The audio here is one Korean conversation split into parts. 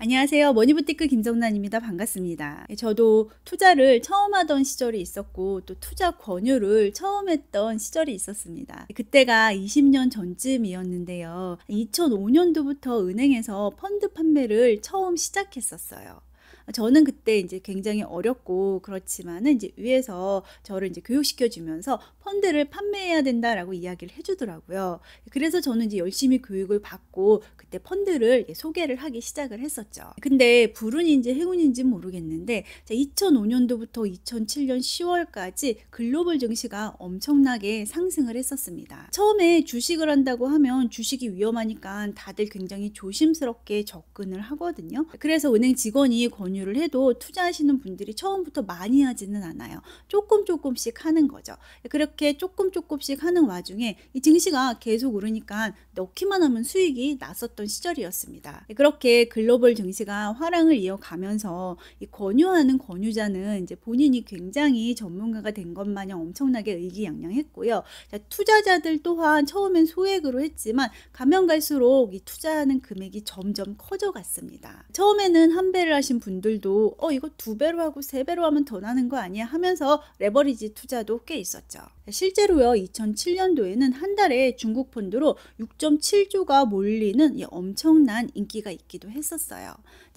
안녕하세요. 머니부티크 김정란입니다. 반갑습니다. 저도 투자를 처음 하던 시절이 있었고 또 투자 권유를 처음 했던 시절이 있었습니다. 그때가 20년 전쯤이었는데요. 2005년도부터 은행에서 펀드 판매를 처음 시작했었어요. 저는 그때 이제 굉장히 어렸고 그렇지만은 이제 위에서 저를 이제 교육시켜 주면서 펀드를 판매해야 된다라고 이야기를 해 주더라고요. 그래서 저는 이제 열심히 교육을 받고 그때 펀드를 소개를 하기 시작을 했었죠. 근데 불운인지 행운인지는 모르겠는데 2005년도부터 2007년 10월까지 글로벌 증시가 엄청나게 상승을 했었습니다. 처음에 주식을 한다고 하면 주식이 위험하니까 다들 굉장히 조심스럽게 접근을 하거든요. 그래서 은행 직원이 권유를 해도 투자하시는 분들이 처음부터 많이 하지는 않아요. 조금씩 하는 거죠. 그렇게 조금씩 하는 와중에 이 증시가 계속 오르니까 넣기만 하면 수익이 났었던 시절이었습니다. 그렇게 글로벌 증시가 화랑을 이어가면서 이 권유하는 권유자는 이제 본인이 굉장히 전문가가 된 것 마냥 엄청나게 의기양양했고요. 투자자들 또한 처음엔 소액으로 했지만 가면 갈수록 이 투자하는 금액이 점점 커져갔습니다. 처음에는 한 배를 하신 분들도 이거 두 배로 하고 세 배로 하면 더 나는 거 아니야 하면서 레버리지 투자도 꽤 있었죠. 실제로요, 2007년도에는 한 달에 중국 펀드로 6.7조가 몰리는 이 엄청난 인기가 있기도 했었어요.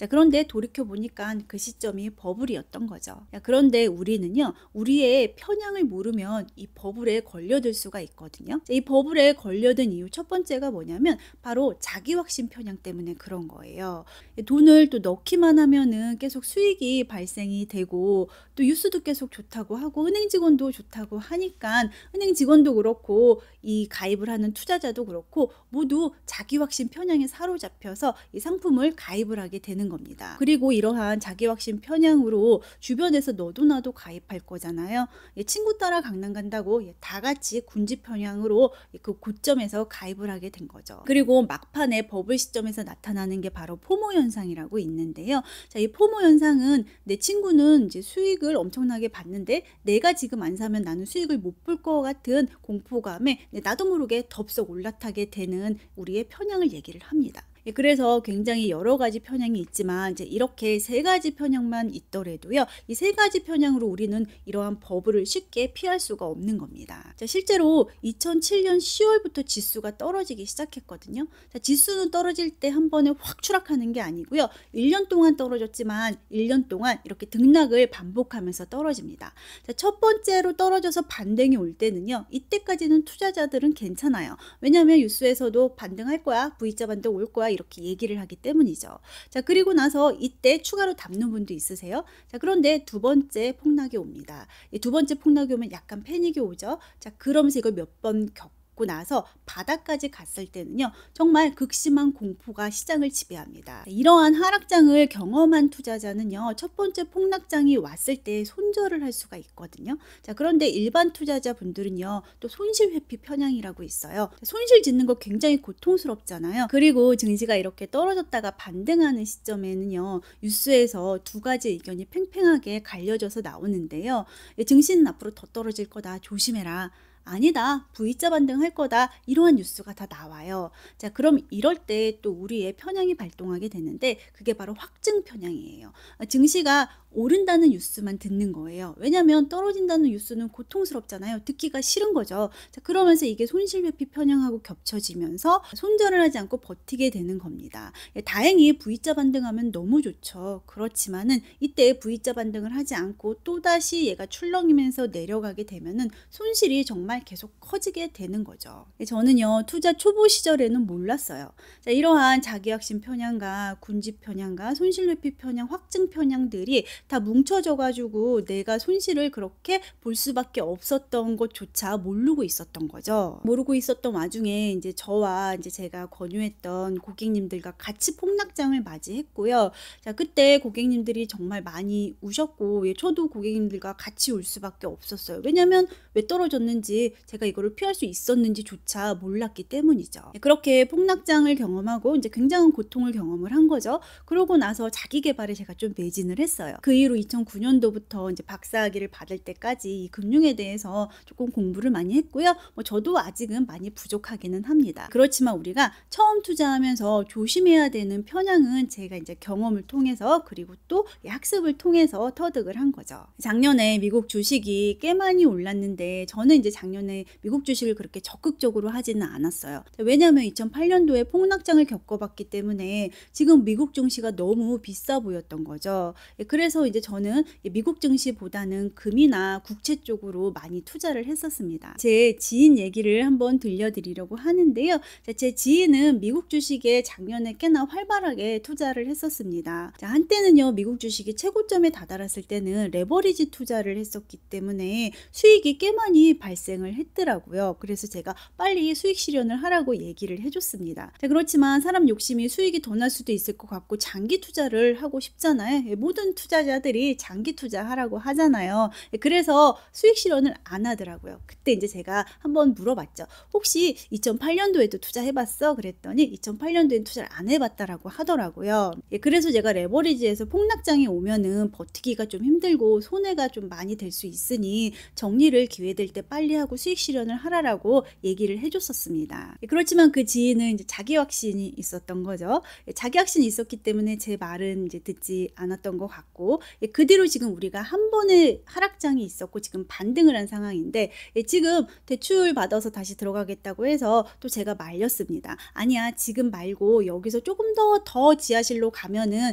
그런데 돌이켜 보니까 그 시점이 버블이었던 거죠. 그런데 우리는요, 우리의 편향을 모르면 이 버블에 걸려들 수가 있거든요. 이 버블에 걸려든 이유 첫 번째가 뭐냐면 바로 자기 확신 편향 때문에 그런 거예요. 돈을 또 넣기만 하면은 계속 수익이 발생이 되고 또 뉴스도 계속 좋다고 하고 은행 직원도 좋다고 하니까 은행 직원도 그렇고 이 가입을 하는 투자자도 그렇고 모두 자기 확신 편향에 사로잡혀서 이 상품을 가입을 하게 되는 겁니다. 그리고 이러한 자기 확신 편향으로 주변에서 너도 나도 가입할 거잖아요. 친구 따라 강남 간다고 다 같이 군지 편향으로 그 고점에서 가입을 하게 된 거죠. 그리고 막판에 버블 시점에서 나타나는 게 바로 포모 현상이라고 있는데요. 이 포모 현상은 내 친구는 이제 수익을 엄청나게 받는데 내가 지금 안 사면 나는 수익을 못 볼 것 같은 공포감에 나도 모르게 덥석 올라타게 되는 우리의 편향을 얘기를 합니다. 그래서 굉장히 여러 가지 편향이 있지만 이제 이렇게 세 가지 편향만 있더라도요, 이 세 가지 편향으로 우리는 이러한 버블을 쉽게 피할 수가 없는 겁니다. 실제로 2007년 10월부터 지수가 떨어지기 시작했거든요. 지수는 떨어질 때 한 번에 확 추락하는 게 아니고요, 1년 동안 떨어졌지만 1년 동안 이렇게 등락을 반복하면서 떨어집니다. 첫 번째로 떨어져서 반등이 올 때는요, 이때까지는 투자자들은 괜찮아요. 왜냐하면 뉴스에서도 반등할 거야, V자 반등 올 거야 이렇게 얘기를 하기 때문이죠. 그리고 나서 이때 추가로 담는 분도 있으세요. 그런데 두 번째 폭락이 옵니다. 이 두 번째 폭락이 오면 약간 패닉이 오죠. 그러면서 이걸 몇 번 겪고 나서 바닥까지 갔을 때는요, 정말 극심한 공포가 시장을 지배합니다. 이러한 하락장을 경험한 투자자는요, 첫 번째 폭락장이 왔을 때 손절을 할 수가 있거든요. 그런데 일반 투자자분들은요, 또 손실 회피 편향이라고 있어요. 손실 짓는 거 굉장히 고통스럽잖아요. 그리고 증시가 이렇게 떨어졌다가 반등하는 시점에는요, 뉴스에서 두 가지 의견이 팽팽하게 갈려져서 나오는데요. 증시는 앞으로 더 떨어질 거다, 조심해라. 아니다, V자 반등할 거다, 이러한 뉴스가 다 나와요. 그럼 이럴 때 또 우리의 편향이 발동하게 되는데 그게 바로 확증 편향이에요. 증시가 오른다는 뉴스만 듣는 거예요. 왜냐하면 떨어진다는 뉴스는 고통스럽잖아요. 듣기가 싫은 거죠. 그러면서 이게 손실 회피 편향하고 겹쳐지면서 손절을 하지 않고 버티게 되는 겁니다. 다행히 V자 반등하면 너무 좋죠. 그렇지만은 이때 V자 반등을 하지 않고 또다시 얘가 출렁이면서 내려가게 되면은 손실이 정말 계속 커지게 되는 거죠. 저는요, 투자 초보 시절에는 몰랐어요. 이러한 자기확신 편향과 군지 편향과 손실 회피 편향, 확증 편향들이 다 뭉쳐져 가지고 내가 손실을 그렇게 볼 수밖에 없었던 것조차 모르고 있었던 거죠. 모르고 있었던 와중에 이제 저와 이제 제가 권유했던 고객님들과 같이 폭락장을 맞이했고요. 그때 고객님들이 정말 많이 우셨고, 저도 고객님들과 같이 울 수밖에 없었어요. 왜냐면 왜 떨어졌는지, 제가 이거를 피할 수 있었는지조차 몰랐기 때문이죠. 그렇게 폭락장을 경험하고 이제 굉장한 고통을 경험을 한 거죠. 그러고 나서 자기 개발에 제가 좀 매진을 했어요. 그 그 이후로 2009년도부터 이제 박사학위를 받을 때까지 이 금융에 대해서 조금 공부를 많이 했고요. 저도 아직은 많이 부족하기는 합니다. 그렇지만 우리가 처음 투자하면서 조심해야 되는 편향은 제가 이제 경험을 통해서 그리고 또 학습을 통해서 터득을 한 거죠. 작년에 미국 주식이 꽤 많이 올랐는데 저는 이제 작년에 미국 주식을 그렇게 적극적으로 하지는 않았어요. 왜냐하면 2008년도에 폭락장을 겪어봤기 때문에 지금 미국 증시가 너무 비싸 보였던 거죠. 그래서 이제 저는 미국 증시보다는 금이나 국채 쪽으로 많이 투자를 했었습니다. 제 지인 얘기를 한번 들려드리려고 하는데요. 제 지인은 미국 주식에 작년에 꽤나 활발하게 투자를 했었습니다. 한때는요, 미국 주식이 최고점에 다다랐을 때는 레버리지 투자를 했었기 때문에 수익이 꽤 많이 발생을 했더라고요. 그래서 제가 빨리 수익 실현을 하라고 얘기를 해줬습니다. 그렇지만 사람 욕심이 수익이 더 날 수도 있을 것 같고 장기 투자를 하고 싶잖아요. 모든 투자자들이 장기 투자하라고 하잖아요. 그래서 수익 실현을 안 하더라고요. 그때 이제 제가 한번 물어봤죠. 혹시 2008년도에도 투자해봤어? 그랬더니 2008년도엔 투자를 안 해봤다라고 하더라고요. 그래서 제가 레버리지에서 폭락장이 오면은 버티기가 좀 힘들고 손해가 좀 많이 될 수 있으니 정리를 기회될 때 빨리 하고 수익 실현을 하라라고 얘기를 해줬었습니다. 그렇지만 그 지인은 이제 자기 확신이 있었던 거죠. 자기 확신이 있었기 때문에 제 말은 이제 듣지 않았던 것 같고, 그 뒤로 지금 우리가 한 번의 하락장이 있었고 지금 반등을 한 상황인데, 지금 대출 받아서 다시 들어가겠다고 해서 또 제가 말렸습니다. 아니야, 지금 말고 여기서 조금 더 지하실로 가면은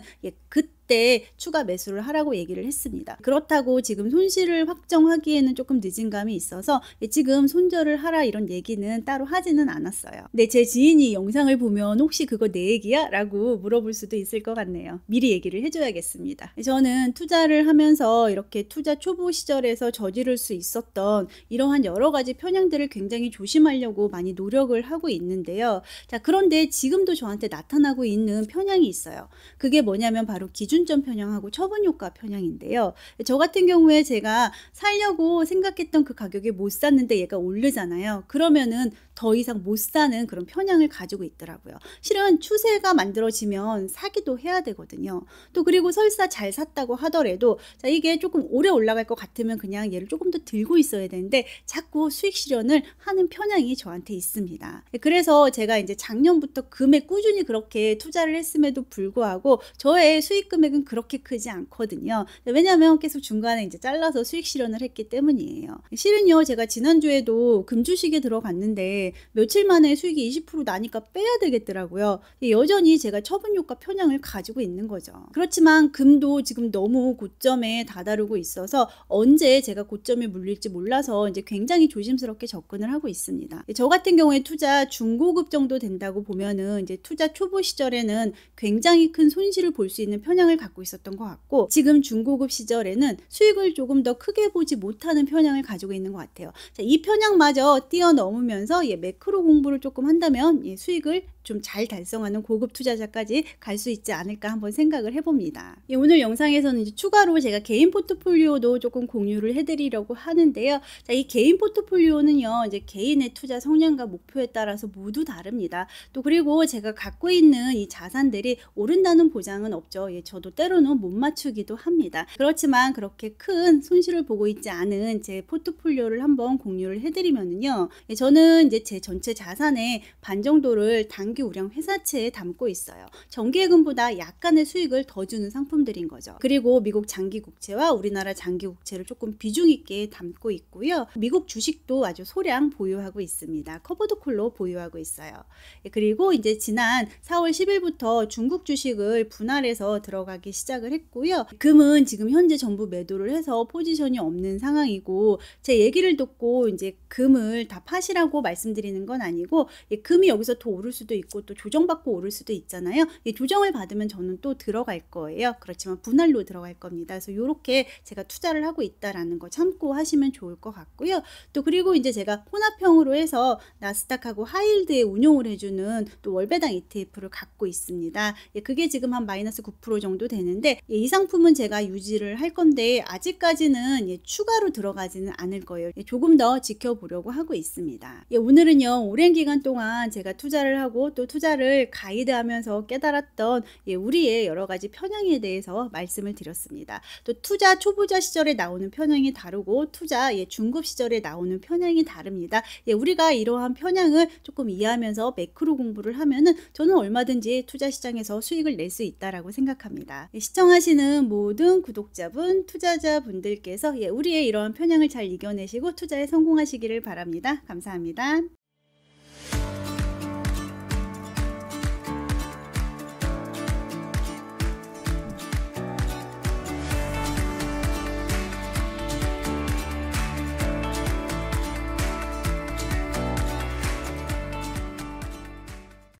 그때 추가 매수를 하라고 얘기를 했습니다. 그렇다고 지금 손실을 확정하기에는 조금 늦은 감이 있어서 지금 손절을 하라 이런 얘기는 따로 하지는 않았어요. 근데 제 지인이 영상을 보면 혹시 그거 내 얘기야? 라고 물어볼 수도 있을 것 같네요. 미리 얘기를 해줘야겠습니다. 저는 투자를 하면서 이렇게 투자 초보 시절에서 저지를 수 있었던 이러한 여러 가지 편향들을 굉장히 조심하려고 많이 노력을 하고 있는데요. 그런데 지금도 저한테 나타나고 있는 편향이 있어요. 그게 뭐냐면 바로 기준점 편향하고 처분효과 편향인데요. 저 같은 경우에 제가 살려고 생각했던 그 가격에 못 샀는데 얘가 오르잖아요. 그러면은 더 이상 못 사는 그런 편향을 가지고 있더라고요. 실은 추세가 만들어지면 사기도 해야 되거든요. 또 그리고 설사 잘 샀다고 하더라도 이게 조금 오래 올라갈 것 같으면 그냥 얘를 조금 더 들고 있어야 되는데 자꾸 수익 실현을 하는 편향이 저한테 있습니다. 그래서 제가 이제 작년부터 금에 꾸준히 그렇게 투자를 했음에도 불구하고 저의 수익 금액은 그렇게 크지 않거든요. 왜냐하면 계속 중간에 이제 잘라서 수익 실현을 했기 때문이에요. 실은요, 제가 지난주에도 금주식에 들어갔는데 며칠 만에 수익이 20% 나니까 빼야 되겠더라고요. 여전히 제가 처분효과 편향을 가지고 있는 거죠. 그렇지만 금도 지금 너무 고점에 다다르고 있어서 언제 제가 고점에 물릴지 몰라서 이제 굉장히 조심스럽게 접근을 하고 있습니다. 저 같은 경우에 투자 중고급 정도 된다고 보면은 이제 투자 초보 시절에는 굉장히 큰 손실을 볼 수 있는 편향을 갖고 있었던 것 같고, 지금 중고급 시절에는 수익을 조금 더 크게 보지 못하는 편향을 가지고 있는 것 같아요. 이 편향마저 뛰어넘으면서 매크로 공부를 조금 한다면 수익을 좀 잘 달성하는 고급 투자자까지 갈 수 있지 않을까 한번 생각을 해봅니다. 오늘 영상에서는 이제 추가로 제가 개인 포트폴리오도 조금 공유를 해드리려고 하는데요. 이 개인 포트폴리오는요, 이제 개인의 투자 성향과 목표에 따라서 모두 다릅니다. 또 그리고 제가 갖고 있는 이 자산들이 오른다는 보장은 없죠. 저도 때로는 못 맞추기도 합니다. 그렇지만 그렇게 큰 손실을 보고 있지 않은 제 포트폴리오를 한번 공유를 해드리면은요, 저는 이제 제 전체 자산의 반 정도를 단기 우량 회사채에 담고 있어요. 정기예금보다 약간의 수익을 더 주는 상품들인 거죠. 그리고 미국 장기 국채와 우리나라 장기 국채를 조금 비중 있게 담고 있고요. 미국 주식도 아주 소량 보유하고 있습니다. 커버드 콜로 보유하고 있어요. 그리고 이제 지난 4월 10일부터 중국 주식을 분할해서 들어가기 시작을 했고요. 금은 지금 현재 전부 매도를 해서 포지션이 없는 상황이고, 제 얘기를 듣고 이제 금을 다 파시라고 말씀드리는 건 아니고, 금이 여기서 더 오를 수도 있고 또 조정받고 오를 수도 있잖아요. 조정을 받으면 저는 또 들어갈 거예요. 그렇지만 분할로 들어갈 겁니다. 그래서 이렇게 제가 투자를 하고 있다라는 거 참고하시면 좋을 것 같고요. 또 그리고 이제 제가 혼합형으로 해서 나스닥하고 하이힐드에 운용을 해주는 또 월배당 ETF를 갖고 있습니다. 그게 지금 한 마이너스 9% 정도 되는데, 이 상품은 제가 유지를 할 건데 아직까지는 추가로 들어가지는 않을 거예요. 조금 더 지켜보려고 하고 있습니다. 오늘은요, 오랜 기간 동안 제가 투자를 하고 그리고 또 투자를 가이드하면서 깨달았던 우리의 여러 가지 편향에 대해서 말씀을 드렸습니다. 또 투자 초보자 시절에 나오는 편향이 다르고 투자 중급 시절에 나오는 편향이 다릅니다. 우리가 이러한 편향을 조금 이해하면서 매크로 공부를 하면은 저는 얼마든지 투자 시장에서 수익을 낼 수 있다라고 생각합니다. 시청하시는 모든 구독자분, 투자자분들께서 우리의 이러한 편향을 잘 이겨내시고 투자에 성공하시기를 바랍니다. 감사합니다.